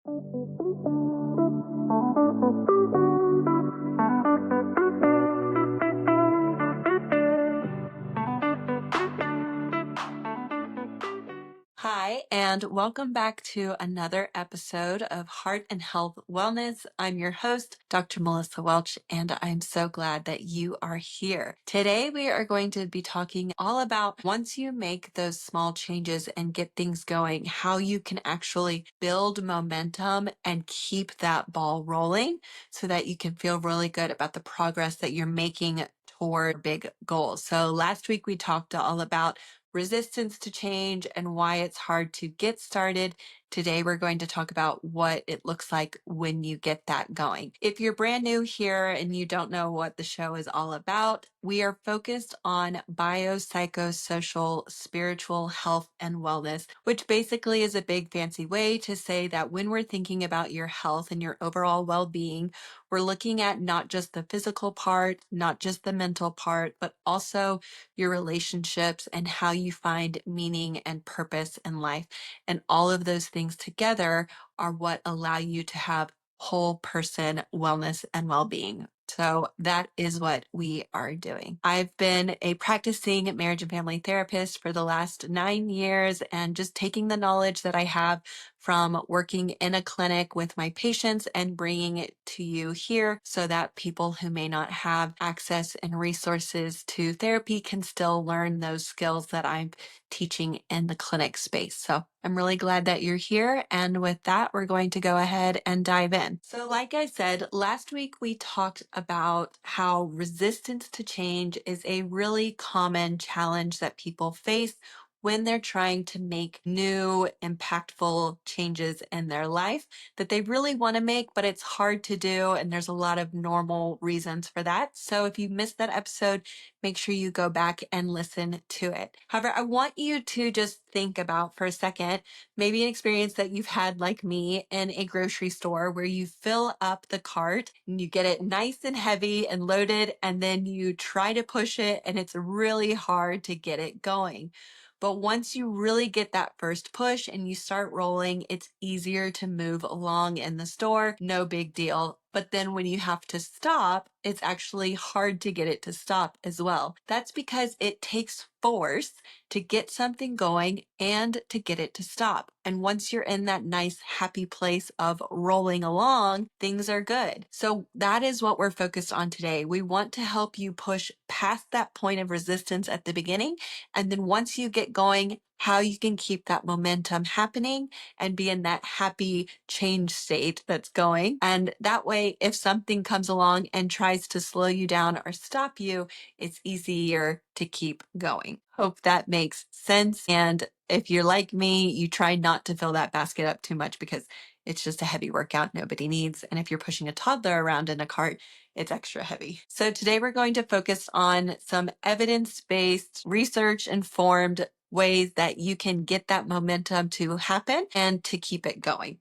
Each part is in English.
Hi, and welcome back to another episode of Heart and Health Wellness. I'm your host, Dr. Melissa Welch, and I'm so glad that you are here. Today, we are going to be talking all about once you make those small changes and get things going, how you can actually build momentum and keep that ball rolling so that you can feel really good about the progress that you're making toward big goals. So last week, we talked all about resistance to change and why it's hard to get started. Today, we're going to talk about what it looks like when you get that going. If you're brand new here and you don't know what the show is all about, we are focused on biopsychosocial, spiritual health and wellness, which basically is a big fancy way to say that when we're thinking about your health and your overall well-being, we're looking at not just the physical part, not just the mental part, but also your relationships and how you find meaning and purpose in life. And all of those things together are what allow you to have whole person wellness and well-being. So that is what we are doing. I've been a practicing marriage and family therapist for the last 9 years, and just taking the knowledge that I have from working in a clinic with my patients and bringing it to you here so that people who may not have access and resources to therapy can still learn those skills that I'm teaching in the clinic space. So I'm really glad that you're here. And with that, we're going to go ahead and dive in. So like I said, last week we talked about how resistance to change is a really common challenge that people face when they're trying to make new, impactful changes in their life that they really want to make, but it's hard to do. And there's a lot of normal reasons for that. So if you missed that episode, make sure you go back and listen to it. However, I want you to just think about for a second, maybe an experience that you've had like me in a grocery store where you fill up the cart and you get it nice and heavy and loaded, and then you try to push it and it's really hard to get it going. But once you really get that first push and you start rolling, it's easier to move along in the store. No big deal. But then when you have to stop, it's actually hard to get it to stop as well. That's because it takes force to get something going and to get it to stop. And once you're in that nice, happy place of rolling along, things are good. So that is what we're focused on today. We want to help you push past that point of resistance at the beginning. And then once you get going, how you can keep that momentum happening and be in that happy change state that's going. And that way, if something comes along and tries to slow you down or stop you, it's easier to keep going. Hope that makes sense. And if you're like me, you try not to fill that basket up too much because it's just a heavy workout nobody needs. And if you're pushing a toddler around in a cart, it's extra heavy. So today we're going to focus on some evidence-based, research-informed ways that you can get that momentum to happen and to keep it going.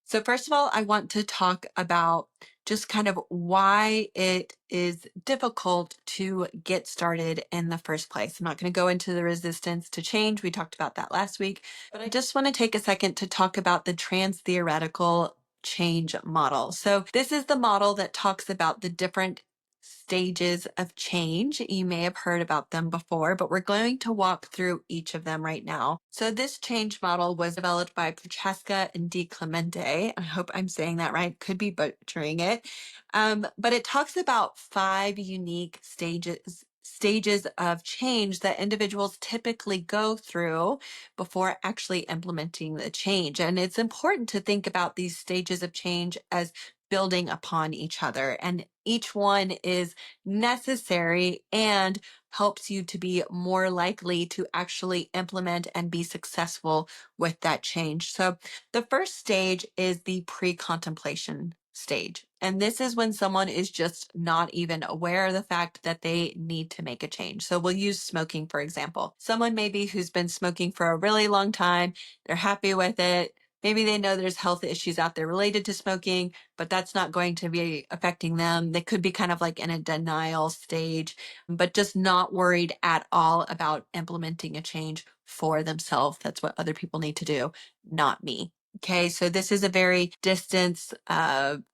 So first of all, I want to talk about just kind of why it is difficult to get started in the first place. I'm not going to go into the resistance to change. We talked about that last week, but I just want to take a second to talk about the trans-theoretical change model. So this is the model that talks about the different stages of change. You may have heard about them before, but we're going to walk through each of them right now. So this change model was developed by Prochaska and Di Clemente. I hope I'm saying that right. Could be butchering it. But it talks about 5 unique stages of change that individuals typically go through before actually implementing the change. And it's important to think about these stages of change as building upon each other. And each one is necessary and helps you to be more likely to actually implement and be successful with that change. So the first stage is the pre-contemplation stage. And this is when someone is just not even aware of the fact that they need to make a change. So we'll use smoking, for example. Someone maybe who's been smoking for a really long time, they're happy with it. Maybe they know there's health issues out there related to smoking, but that's not going to be affecting them. They could be kind of like in a denial stage, but just not worried at all about implementing a change for themselves. That's what other people need to do, not me. Okay, so this is a very distant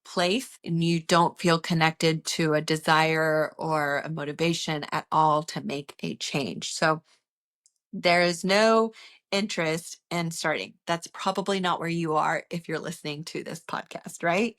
place, and you don't feel connected to a desire or a motivation at all to make a change. So there is no interest in starting. That's probably not where you are if you're listening to this podcast, right?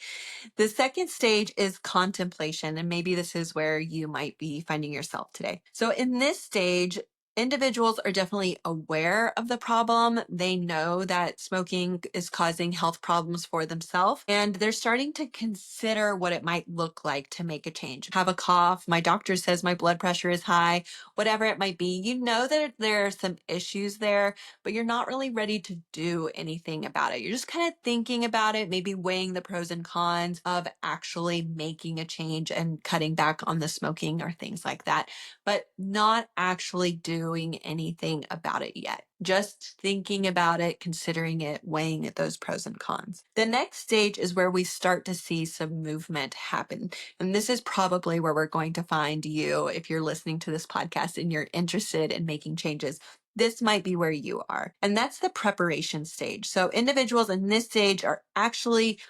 The second stage is contemplation, and maybe this is where you might be finding yourself today. So, in this stage, individuals are definitely aware of the problem. They know that smoking is causing health problems for themselves, and they're starting to consider what it might look like to make a change. Have a cough, my doctor says my blood pressure is high, whatever it might be. You know that there are some issues there, but you're not really ready to do anything about it. You're just kind of thinking about it, maybe weighing the pros and cons of actually making a change and cutting back on the smoking or things like that, but not actually doing anything about it yet. Just thinking about it, considering it, weighing it, those pros and cons. The next stage is where we start to see some movement happen. And this is probably where we're going to find you if you're listening to this podcast and you're interested in making changes. This might be where you are. And that's the preparation stage. So individuals in this stage are actually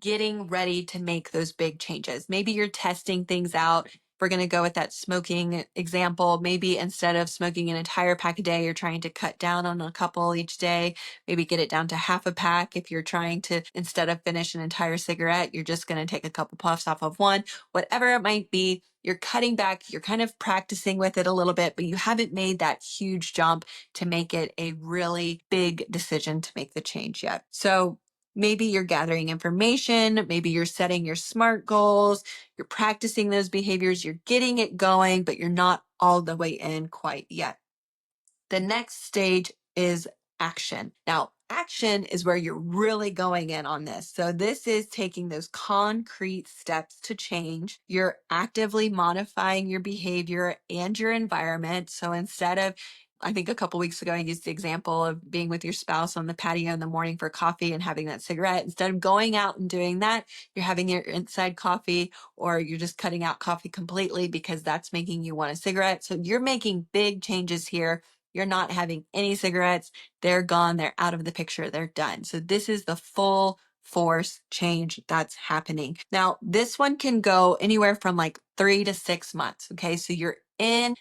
getting ready to make those big changes. Maybe you're testing things out. We're going to go with that smoking example. Maybe instead of smoking an entire pack a day, you're trying to cut down on a couple each day. Maybe get it down to half a pack. If you're trying to, instead of finish an entire cigarette, you're just going to take a couple puffs off of one. Whatever it might be, you're cutting back. You're kind of practicing with it a little bit, but you haven't made that huge jump to make it a really big decision to make the change yet. So maybe you're gathering information, maybe you're setting your SMART goals, you're practicing those behaviors, you're getting it going, but you're not all the way in quite yet. The next stage is action. Now, action is where you're really going in on this. So this is taking those concrete steps to change. You're actively modifying your behavior and your environment. So instead of, I think a couple weeks ago, I used the example of being with your spouse on the patio in the morning for coffee and having that cigarette. Instead of going out and doing that, you're having your inside coffee, or you're just cutting out coffee completely because that's making you want a cigarette. So you're making big changes here. You're not having any cigarettes. They're gone. They're out of the picture. They're done. So this is the full force change that's happening. Now, this one can go anywhere from like 3 to 6 months. Okay. So you're in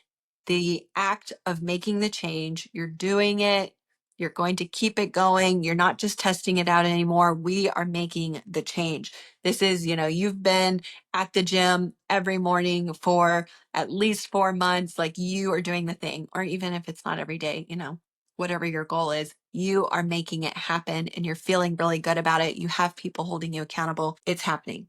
the act of making the change. You're doing it. You're going to keep it going. You're not just testing it out anymore. We are making the change. This is, you've been at the gym every morning for at least 4 months, like you are doing the thing, or even if it's not every day, whatever your goal is, you are making it happen and you're feeling really good about it. You have people holding you accountable. It's happening.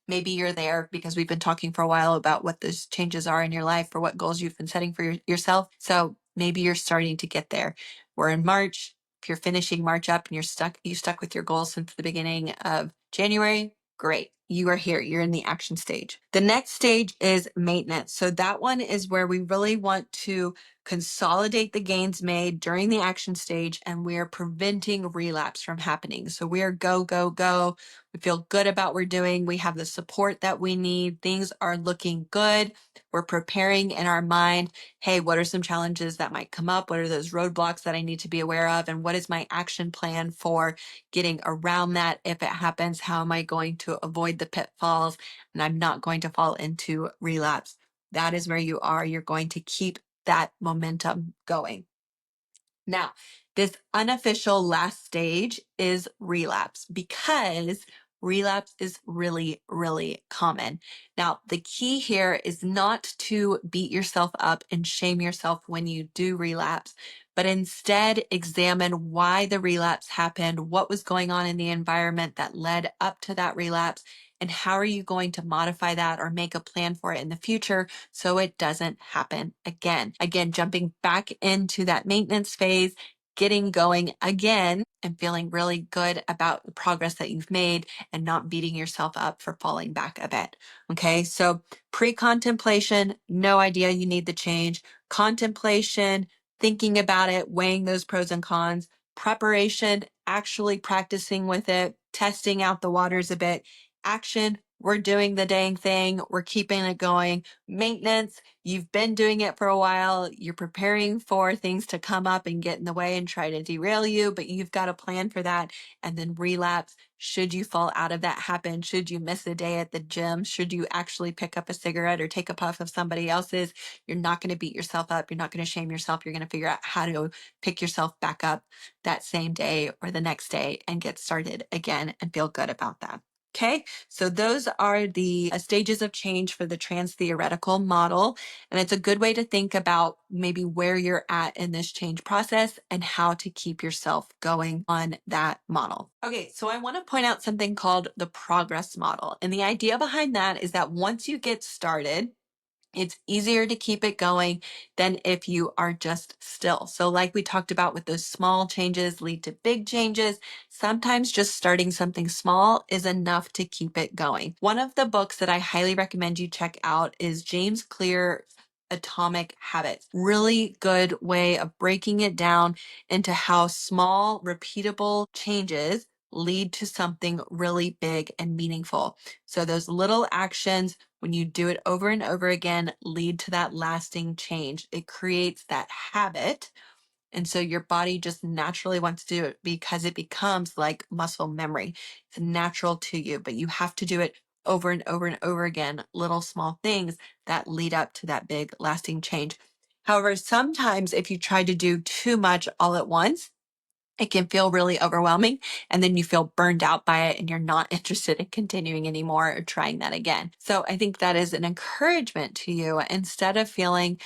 Maybe you're there because we've been talking for a while about what those changes are in your life or what goals you've been setting for yourself. So maybe you're starting to get there. We're in March. If you're finishing March up and you stuck with your goals since the beginning of January, great. You are here. You're in the action stage. The next stage is maintenance. So that one is where we really want to consolidate the gains made during the action stage, and we are preventing relapse from happening. So we are go, go, go. We feel good about what we're doing. We have the support that we need. Things are looking good. We're preparing in our mind, hey, what are some challenges that might come up? What are those roadblocks that I need to be aware of? And what is my action plan for getting around that if it happens? How am I going to avoid the pitfalls? And I'm not going to fall into relapse. That is where you are. You're going to keep that momentum going. Now, this unofficial last stage is relapse, because relapse is really, really common. Now, the key here is not to beat yourself up and shame yourself when you do relapse, but instead examine why the relapse happened, what was going on in the environment that led up to that relapse, and how are you going to modify that or make a plan for it in the future so it doesn't happen again. Again, jumping back into that maintenance phase, getting going again and feeling really good about the progress that you've made and not beating yourself up for falling back a bit. Okay, so pre-contemplation, no idea you need the change. Contemplation, thinking about it, weighing those pros and cons. Preparation, actually practicing with it, testing out the waters a bit. Action, we're doing the dang thing, we're keeping it going. Maintenance, you've been doing it for a while, you're preparing for things to come up and get in the way and try to derail you, but you've got a plan for that. And then relapse, should you fall out of that happen, should you miss a day at the gym, should you actually pick up a cigarette or take a puff of somebody else's, you're not going to beat yourself up, you're not going to shame yourself, you're going to figure out how to pick yourself back up that same day or the next day and get started again and feel good about that. Okay, so those are the stages of change for the trans-theoretical model. And it's a good way to think about maybe where you're at in this change process and how to keep yourself going on that model. Okay, so I want to point out something called the progress model. And the idea behind that is that once you get started, it's easier to keep it going than if you are just still. So like we talked about with those small changes lead to big changes, sometimes just starting something small is enough to keep it going. One of the books that I highly recommend you check out is James Clear's Atomic Habits. Really good way of breaking it down into how small, repeatable changes lead to something really big and meaningful. So those little actions, when you do it over and over again, lead to that lasting change. It creates that habit. And so your body just naturally wants to do it because it becomes like muscle memory. It's natural to you, but you have to do it over and over and over again, little small things that lead up to that big lasting change. However, sometimes if you try to do too much all at once, it can feel really overwhelming, and then you feel burned out by it and you're not interested in continuing anymore or trying that again. So I think that is an encouragement to you. Instead of feeling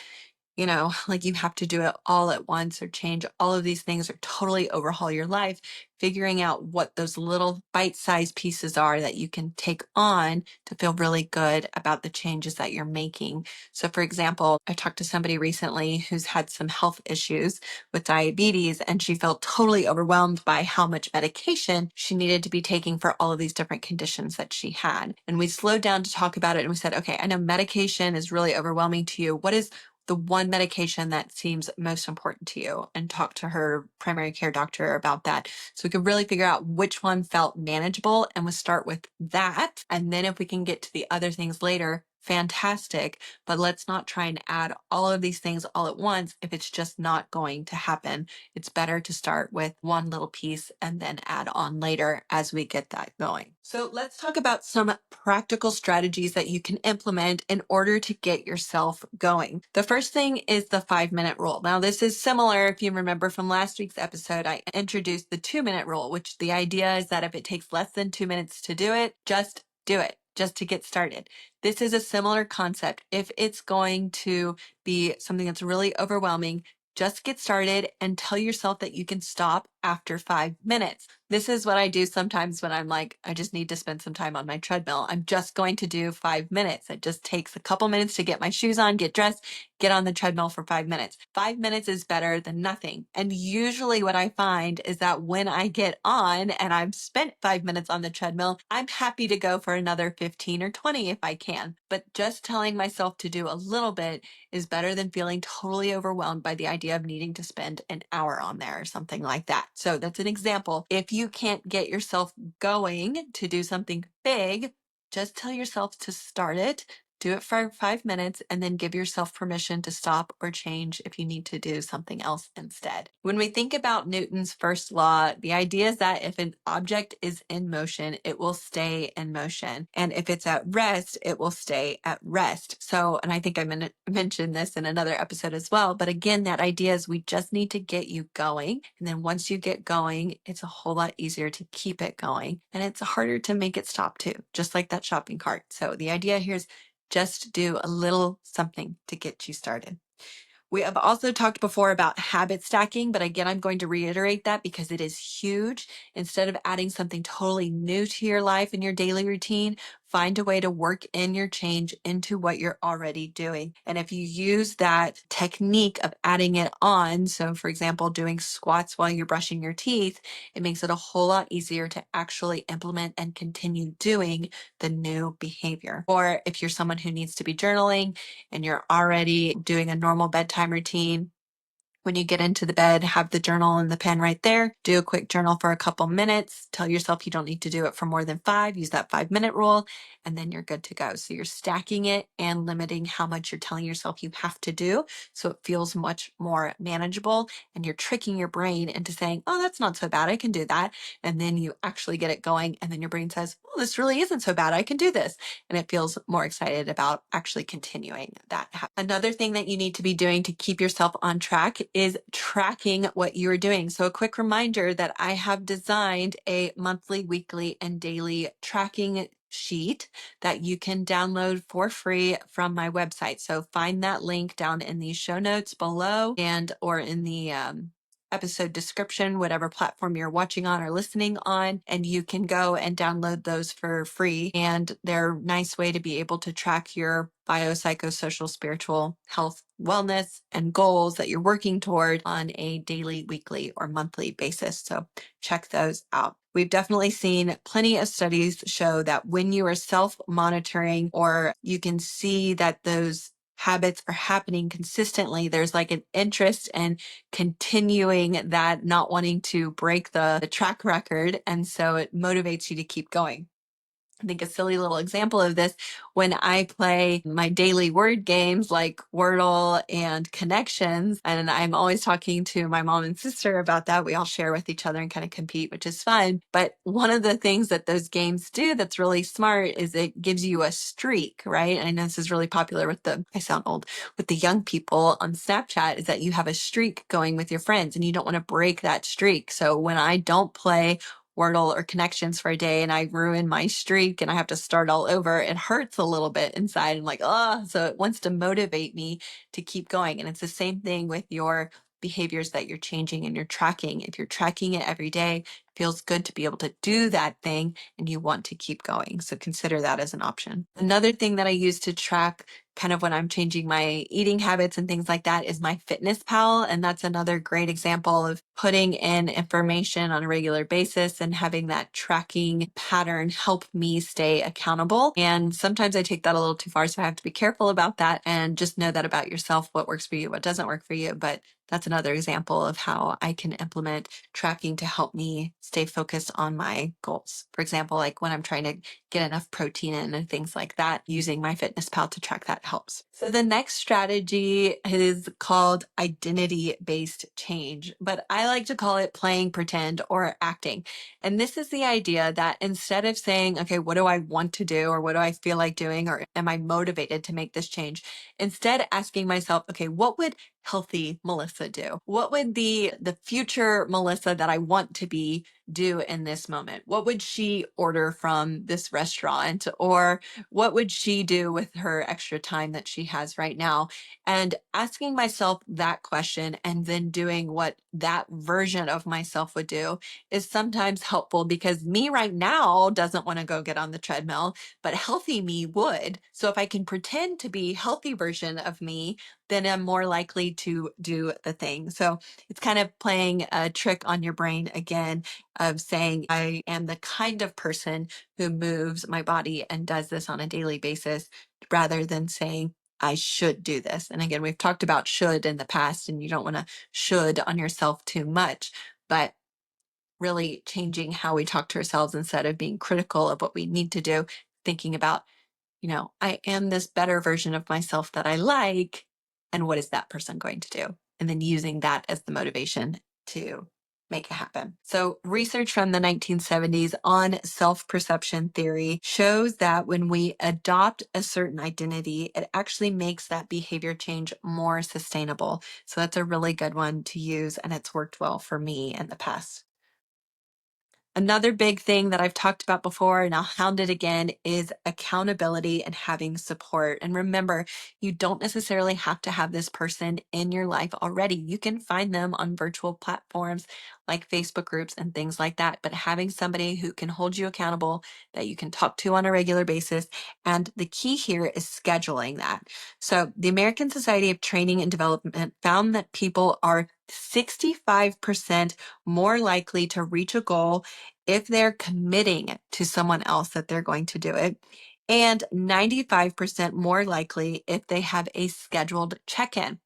like you have to do it all at once or change all of these things or totally overhaul your life, figuring out what those little bite-sized pieces are that you can take on to feel really good about the changes that you're making. So for example, I talked to somebody recently who's had some health issues with diabetes, and she felt totally overwhelmed by how much medication she needed to be taking for all of these different conditions that she had. And we slowed down to talk about it and we said, okay, I know medication is really overwhelming to you. What is the one medication that seems most important to you, and talk to her primary care doctor about that. So we could really figure out which one felt manageable and we'll start with that. And then if we can get to the other things later, fantastic. But let's not try and add all of these things all at once if it's just not going to happen. It's better to start with one little piece and then add on later as we get that going. So let's talk about some practical strategies that you can implement in order to get yourself going. The first thing is the 5-minute rule. Now, this is similar. If you remember from last week's episode, I introduced the 2-minute rule, which the idea is that if it takes less than 2 minutes to do it, just do it, just to get started. This is a similar concept. If it's going to be something that's really overwhelming, just get started and tell yourself that you can stop after 5 minutes. This is what I do sometimes when I'm like, I just need to spend some time on my treadmill. I'm just going to do 5 minutes. It just takes a couple minutes to get my shoes on, get dressed, get on the treadmill for 5 minutes. 5 minutes is better than nothing. And usually what I find is that when I get on and I've spent 5 minutes on the treadmill, I'm happy to go for another 15 or 20 if I can. But just telling myself to do a little bit is better than feeling totally overwhelmed by the idea of needing to spend an hour on there or something like that. So that's an example. If you can't get yourself going to do something big, just tell yourself to start it. Do it for 5 minutes and then give yourself permission to stop or change if you need to do something else instead. When we think about Newton's first law, the idea is that if an object is in motion, it will stay in motion. And if it's at rest, it will stay at rest. So, and I think I mentioned this in another episode as well, but again, that idea is we just need to get you going. And then once you get going, it's a whole lot easier to keep it going. And it's harder to make it stop too, just like that shopping cart. So the idea here is just do a little something to get you started. We have also talked before about habit stacking, but again, I'm going to reiterate that because it is huge. Instead of adding something totally new to your life and your daily routine, find a way to work in your change into what you're already doing. And if you use that technique of adding it on, so for example, doing squats while you're brushing your teeth, it makes it a whole lot easier to actually implement and continue doing the new behavior. Or if you're someone who needs to be journaling and you're already doing a normal bedtime routine, When you get into the bed, have the journal and the pen right there. Do a quick journal for a couple minutes. Tell yourself you don't need to do it for more than 5. Use that 5-minute rule, and then you're good to go. So you're stacking it and limiting how much you're telling yourself you have to do. So it feels much more manageable, and you're tricking your brain into saying, oh, that's not so bad. I can do that. And then you actually get it going. And then your brain says, oh, this really isn't so bad. I can do this. And it feels more excited about actually continuing that. Another thing that you need to be doing to keep yourself on track is tracking what you're doing. So a quick reminder that I have designed a monthly, weekly, and daily tracking sheet that you can download for free from my website. So find that link down in the show notes below and or in the episode description, whatever platform you're watching on or listening on, and you can go and download those for free. And they're a nice way to be able to track your biopsychosocial, spiritual health, wellness, and goals that you're working toward on a daily, weekly, or monthly basis. So check those out. We've definitely seen plenty of studies show that when you are self-monitoring, or you can see that those habits are happening consistently, there's like an interest in continuing that, not wanting to break the track record. And so it motivates you to keep going. I think a silly little example of this, when I play my daily word games like Wordle and Connections, and I'm always talking to my mom and sister about that. We all share with each other and kind of compete, which is fun. But one of the things that those games do that's really smart is it gives you a streak, right? And I know this is really popular with I sound old, with the young people on Snapchat, is that you have a streak going with your friends and you don't want to break that streak. So when I don't play Wordle or Connections for a day and I ruin my streak and I have to start all over, it hurts a little bit inside. I'm like, oh, so it wants to motivate me to keep going. And it's the same thing with your behaviors that you're changing and you're tracking. If you're tracking it every day, it feels good to be able to do that thing and you want to keep going. So consider that as an option. Another thing that I use to track kind of when I'm changing my eating habits and things like that is my Fitness Pal. And that's another great example of putting in information on a regular basis and having that tracking pattern help me stay accountable. And sometimes I take that a little too far, so I have to be careful about that and just know that about yourself, what works for you, what doesn't work for you. But that's another example of how I can implement tracking to help me stay focused on my goals. For example, like when I'm trying to get enough protein in and things like that, using my Fitness Pal to track that helps. So the next strategy is called identity-based change, but I like to call it playing pretend or acting. And this is the idea that instead of saying, okay, what do I want to do, or what do I feel like doing, or am I motivated to make this change? Instead, asking myself, okay, what would healthy Melissa do? What would the future Melissa that I want to be do in this moment? What would she order from this restaurant? Or what would she do with her extra time that she has right now? And asking myself that question and then doing what that version of myself would do is sometimes helpful, because me right now doesn't want to go get on the treadmill, but healthy me would. So if I can pretend to be healthy version of me, then I'm more likely to do the thing. So it's kind of playing a trick on your brain again, of saying, I am the kind of person who moves my body and does this on a daily basis, rather than saying, I should do this. And again, we've talked about should in the past, and you don't want to should on yourself too much, but really changing how we talk to ourselves instead of being critical of what we need to do, thinking about, I am this better version of myself that I like, and what is that person going to do? And then using that as the motivation to make it happen. So research from the 1970s on self-perception theory shows that when we adopt a certain identity, it actually makes that behavior change more sustainable. So that's a really good one to use, and it's worked well for me in the past. Another big thing that I've talked about before, and I'll hound it again, is accountability and having support. And remember, you don't necessarily have to have this person in your life already. You can find them on virtual platforms like Facebook groups and things like that. But having somebody who can hold you accountable, that you can talk to on a regular basis. And the key here is scheduling that. So the American Society of Training and Development found that people are 65% more likely to reach a goal if they're committing to someone else that they're going to do it, and 95% more likely if they have a scheduled check-in.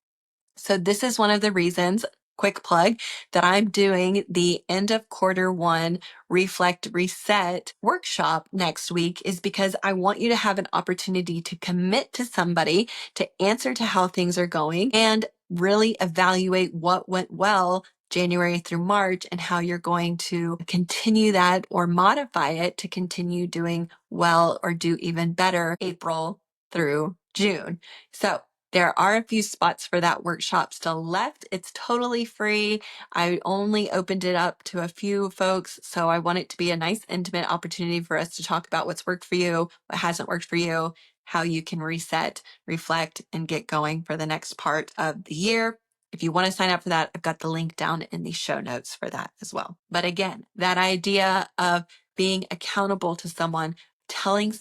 So this is one of the reasons, quick plug, that I'm doing the end of quarter 1 Reflect Reset workshop next week is because I want you to have an opportunity to commit to somebody, to answer to how things are going, and really evaluate what went well January through March and how you're going to continue that or modify it to continue doing well or do even better April through June. So there are a few spots for that workshop still left. It's totally free. I only opened it up to a few folks, so I want it to be a nice, intimate opportunity for us to talk about what's worked for you, what hasn't worked for you, how you can reset, reflect, and get going for the next part of the year. If you want to sign up for that, I've got the link down in the show notes for that as well. But again, that idea of being accountable to someone, telling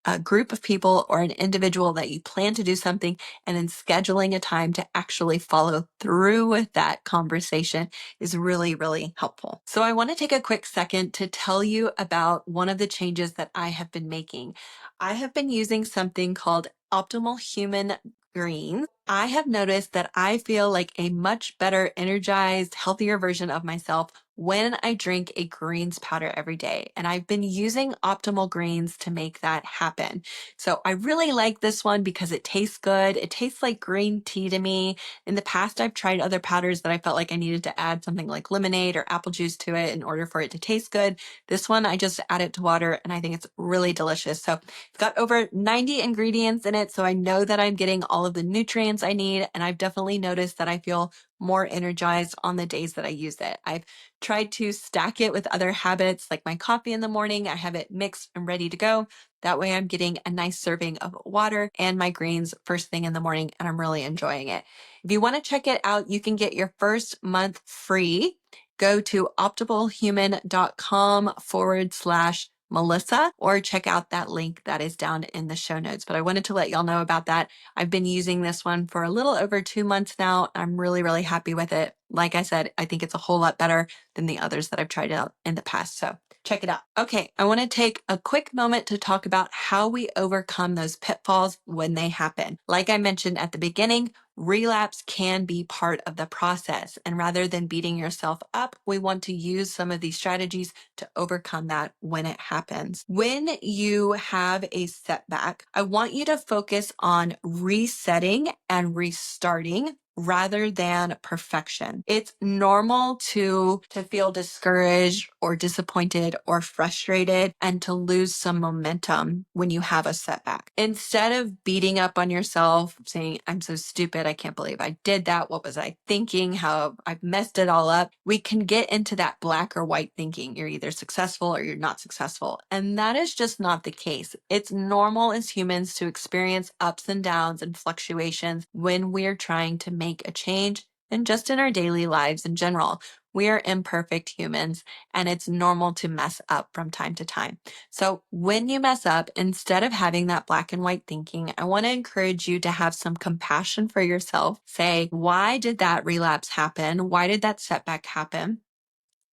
a group of people or an individual that you plan to do something, and then scheduling a time to actually follow through with that conversation is really, really helpful. So I want to take a quick second to tell you about one of the changes that I have been making. I have been using something called Optimal Human Greens. I have noticed that I feel like a much better, energized, healthier version of myself when I drink a greens powder every day. And I've been using Optimal Greens to make that happen. So I really like this one because it tastes good. It tastes like green tea to me. In the past, I've tried other powders that I felt like I needed to add something like lemonade or apple juice to it in order for it to taste good. This one, I just add it to water and I think it's really delicious. So it's got over 90 ingredients in it. So I know that I'm getting all of the nutrients I need. And I've definitely noticed that I feel more energized on the days that I use it. I've tried to stack it with other habits like my coffee in the morning. I have it mixed and ready to go. That way I'm getting a nice serving of water and my greens first thing in the morning, and I'm really enjoying it. If you want to check it out, you can get your first month free. Go to optimalhuman.com/Melissa or check out that link that is down in the show notes. But I wanted to let y'all know about that. I've been using this one for a little over 2 months now. I'm really, really happy with it. Like I said, I think it's a whole lot better than the others that I've tried out in the past. So check it out. Okay, I want to take a quick moment to talk about how we overcome those pitfalls when they happen. Like I mentioned at the beginning, relapse can be part of the process. And rather than beating yourself up, we want to use some of these strategies to overcome that when it happens. When you have a setback, I want you to focus on resetting and restarting rather than perfection. It's normal to feel discouraged or disappointed or frustrated and to lose some momentum when you have a setback. Instead of beating up on yourself, saying, I'm so stupid, I can't believe I did that, what was I thinking, how I've messed it all up, we can get into that black or white thinking. You're either successful or you're not successful. And that is just not the case. It's normal as humans to experience ups and downs and fluctuations when we're trying to make a change and just in our daily lives in general. We are imperfect humans and it's normal to mess up from time to time. So when you mess up, instead of having that black and white thinking, I want to encourage you to have some compassion for yourself. Say, why did that relapse happen? Why did that setback happen?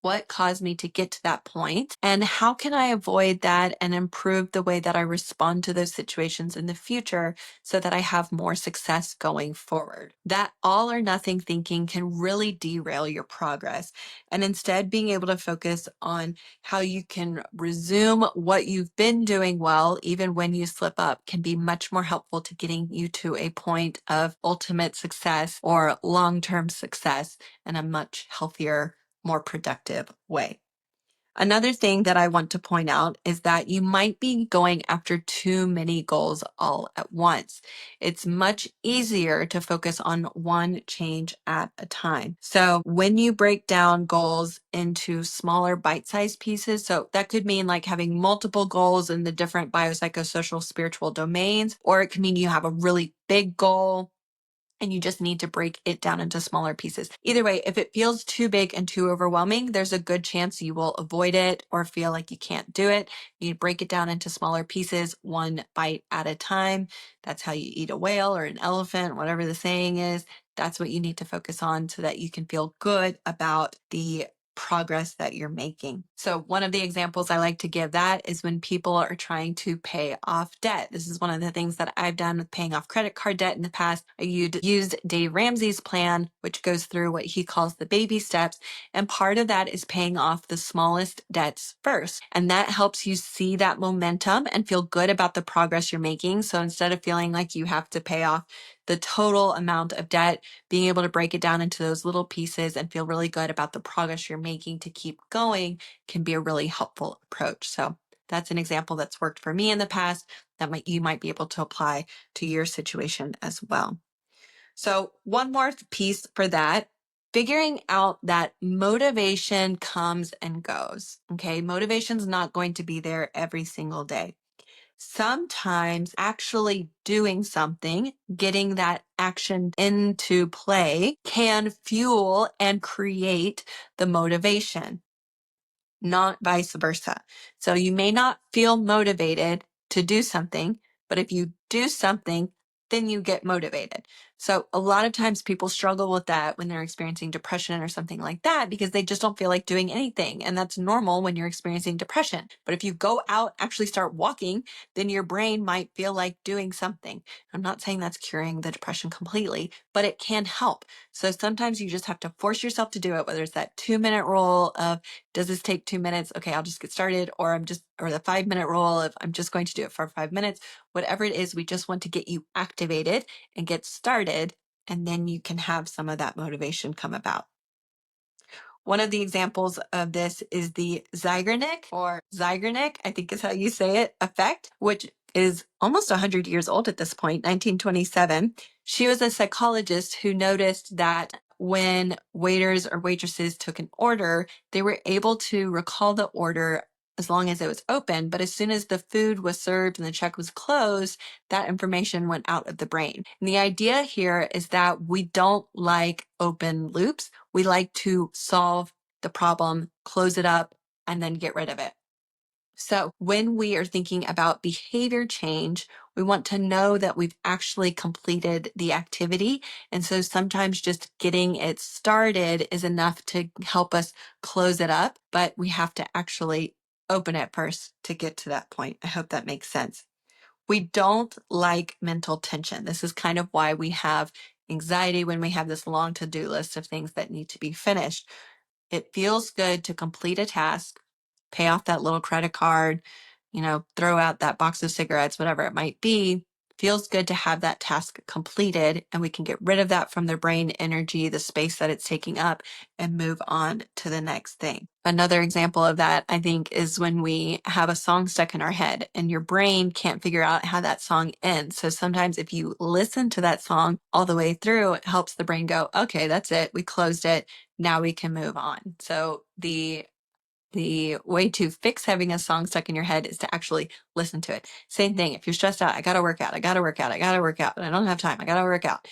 What caused me to get to that point? And how can I avoid that and improve the way that I respond to those situations in the future so that I have more success going forward? That all or nothing thinking can really derail your progress. And instead, being able to focus on how you can resume what you've been doing well, even when you slip up, can be much more helpful to getting you to a point of ultimate success or long-term success and a much healthier, more productive way. Another thing that I want to point out is that you might be going after too many goals all at once. It's much easier to focus on one change at a time. So when you break down goals into smaller bite-sized pieces, so that could mean like having multiple goals in the different biopsychosocial spiritual domains, or it could mean you have a really big goal and you just need to break it down into smaller pieces. Either way, if it feels too big and too overwhelming, there's a good chance you will avoid it or feel like you can't do it. You break it down into smaller pieces, one bite at a time. That's how you eat a whale or an elephant, whatever the saying is. That's what you need to focus on so that you can feel good about the progress that you're making. So one of the examples I like to give that is when people are trying to pay off debt. This is one of the things that I've done with paying off credit card debt in the past. I used Dave Ramsey's plan, which goes through what he calls the baby steps. And part of that is paying off the smallest debts first. And that helps you see that momentum and feel good about the progress you're making. So instead of feeling like you have to pay off the total amount of debt, being able to break it down into those little pieces and feel really good about the progress you're making to keep going can be a really helpful approach. So that's an example that's worked for me in the past that you might be able to apply to your situation as well. So one more piece for that, figuring out that motivation comes and goes. Okay. Motivation's not going to be there every single day. Sometimes actually doing something, getting that action into play can fuel and create the motivation, not vice versa. So you may not feel motivated to do something, but if you do something, then you get motivated. So a lot of times people struggle with that when they're experiencing depression or something like that, because they just don't feel like doing anything. And that's normal when you're experiencing depression. But if you go out, actually start walking, then your brain might feel like doing something. I'm not saying that's curing the depression completely, but it can help. So sometimes you just have to force yourself to do it, whether it's that 2-minute rule of, does this take 2 minutes? Okay, I'll just get started. Or the 5-minute rule of, I'm just going to do it for 5 minutes. Whatever it is, we just want to get you activated and get started. And then you can have some of that motivation come about. One of the examples of this is the Zeigarnik, I think is how you say it, effect, which is almost 100 years old at this point, 1927. She was a psychologist who noticed that when waiters or waitresses took an order, they were able to recall the order as long as it was open. But as soon as the food was served and the check was closed, that information went out of the brain. And the idea here is that we don't like open loops. We like to solve the problem, close it up, and then get rid of it. So when we are thinking about behavior change, we want to know that we've actually completed the activity. And so sometimes just getting it started is enough to help us close it up, but we have to actually open it first to get to that point. I hope that makes sense. We don't like mental tension. This is kind of why we have anxiety when we have this long to-do list of things that need to be finished. It feels good to complete a task, pay off that little credit card, throw out that box of cigarettes, whatever it might be. Feels good to have that task completed, and we can get rid of that from the brain energy, the space that it's taking up, and move on to the next thing. Another example of that, I think, is when we have a song stuck in our head and your brain can't figure out how that song ends. So sometimes if you listen to that song all the way through, it helps the brain go, okay, that's it. We closed it. Now we can move on. So the way to fix having a song stuck in your head is to actually listen to it. Same thing. If you're stressed out, I got to work out. I got to work out. I got to work out. And I don't have time. I got to work out.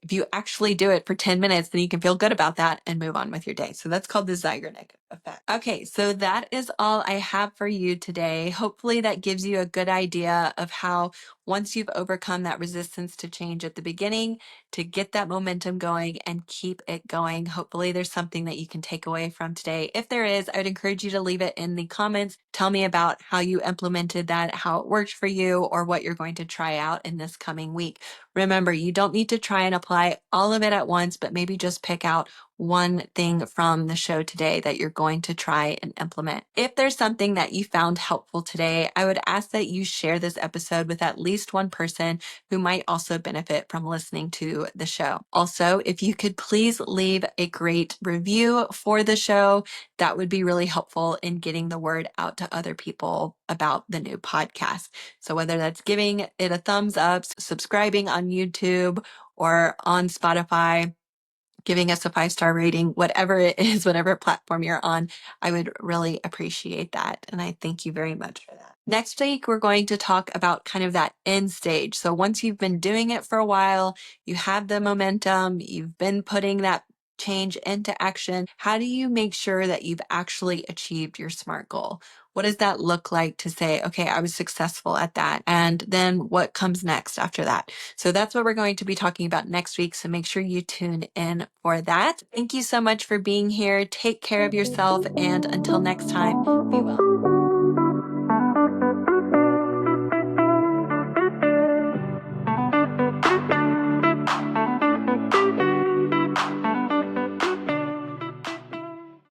If you actually do it for 10 minutes, then you can feel good about that and move on with your day. So that's called the Zeigarnik effect. Okay, so that is all I have for you today. Hopefully that gives you a good idea of how, once you've overcome that resistance to change at the beginning, to get that momentum going and keep it going. Hopefully there's something that you can take away from today. If there is, I would encourage you to leave it in the comments. Tell me about how you implemented that, how it worked for you, or what you're going to try out in this coming week. Remember, you don't need to try and apply all of it at once, but maybe just pick out one thing from the show today that you're going to try and implement. If there's something that you found helpful today, I would ask that you share this episode with at least one person who might also benefit from listening to the show. Also, if you could please leave a great review for the show, that would be really helpful in getting the word out to other people about the new podcast. So whether that's giving it a thumbs up, subscribing on YouTube or on Spotify, giving us a 5-star rating, whatever it is, whatever platform you're on, I would really appreciate that. And I thank you very much for that. Next week, we're going to talk about kind of that end stage. So once you've been doing it for a while, you have the momentum, you've been putting that change into action, how do you make sure that you've actually achieved your SMART goal? What does that look like to say, okay, I was successful at that? And then what comes next after that? So that's what we're going to be talking about next week. So make sure you tune in for that. Thank you so much for being here. Take care of yourself. And until next time, be well.